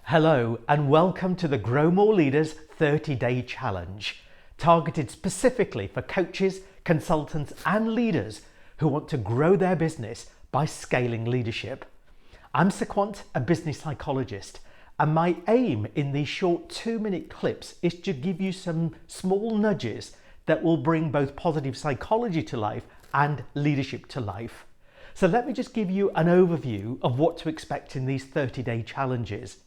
Hello and welcome to the Grow More Leaders 30-Day Challenge, targeted specifically for coaches, consultants and leaders who want to grow their business by scaling leadership. I'm Sequant, a business psychologist, and my aim in these short 2-minute clips is to give you some small nudges that will bring both positive psychology to life and leadership to life. So let me just give you an overview of what to expect in these 30-day challenges.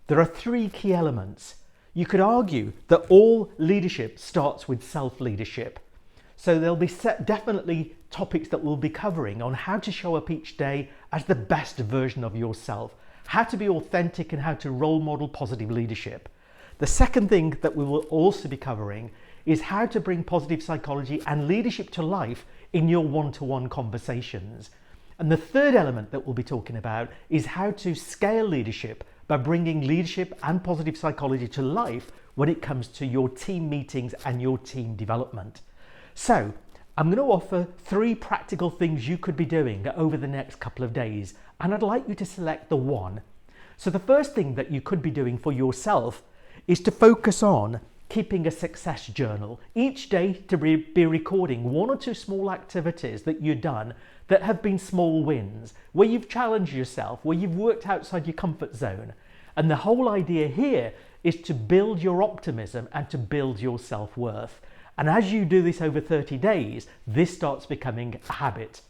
There are 3 key elements. You could argue that all leadership starts with self-leadership. So there'll be definitely topics that we'll be covering on how to show up each day as the best version of yourself, how to be authentic and how to role model positive leadership. The second thing that we will also be covering is how to bring positive psychology and leadership to life in your one-to-one conversations. And the third element that we'll be talking about is how to scale leadership by bringing leadership and positive psychology to life when it comes to your team meetings and your team development. So I'm going to offer 3 practical things you could be doing over the next couple of days, and I'd like you to select the one. So the first thing that you could be doing for yourself is to focus on keeping a success journal. Each day to be recording 1 or 2 small activities that you've done that have been small wins, where you've challenged yourself, where you've worked outside your comfort zone. And the whole idea here is to build your optimism and to build your self-worth. And as you do this over 30 days, this starts becoming a habit.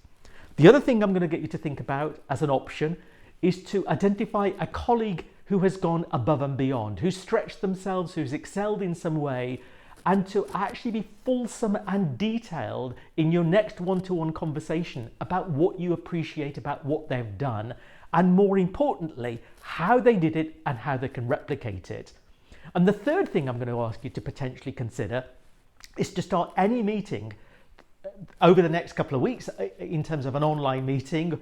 The other thing I'm going to get you to think about as an option is to identify a colleague who has gone above and beyond, who's stretched themselves, who's excelled in some way, and to actually be fulsome and detailed in your next one-to-one conversation about what you appreciate about what they've done, and more importantly, how they did it and how they can replicate it. And the third thing I'm going to ask you to potentially consider is to start any meeting over the next couple of weeks in terms of an online meeting,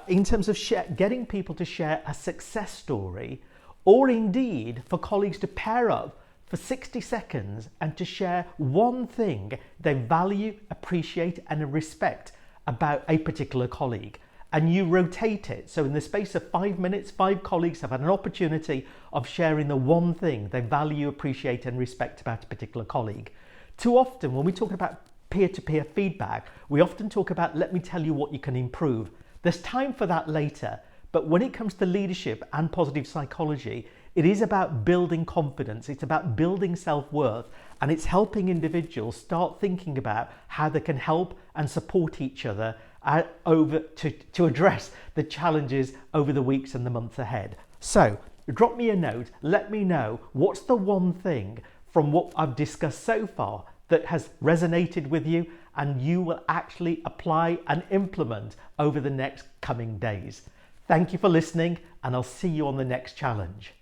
in terms of getting people to share a success story, or indeed for colleagues to pair up for 60 seconds and to share one thing they value, appreciate and respect about a particular colleague. And you rotate it. So in the space of 5 minutes, 5 colleagues have had an opportunity of sharing the one thing they value, appreciate and respect about a particular colleague. Too often when we talk about peer-to-peer feedback, we often talk about, let me tell you what you can improve. There's time for that later. But when it comes to leadership and positive psychology, it is about building confidence, it's about building self-worth, and it's helping individuals start thinking about how they can help and support each other to address the challenges over the weeks and the months ahead. So drop me a note, let me know what's the one thing from what I've discussed so far that has resonated with you and you will actually apply and implement over the next coming days. Thank you for listening, and I'll see you on the next challenge.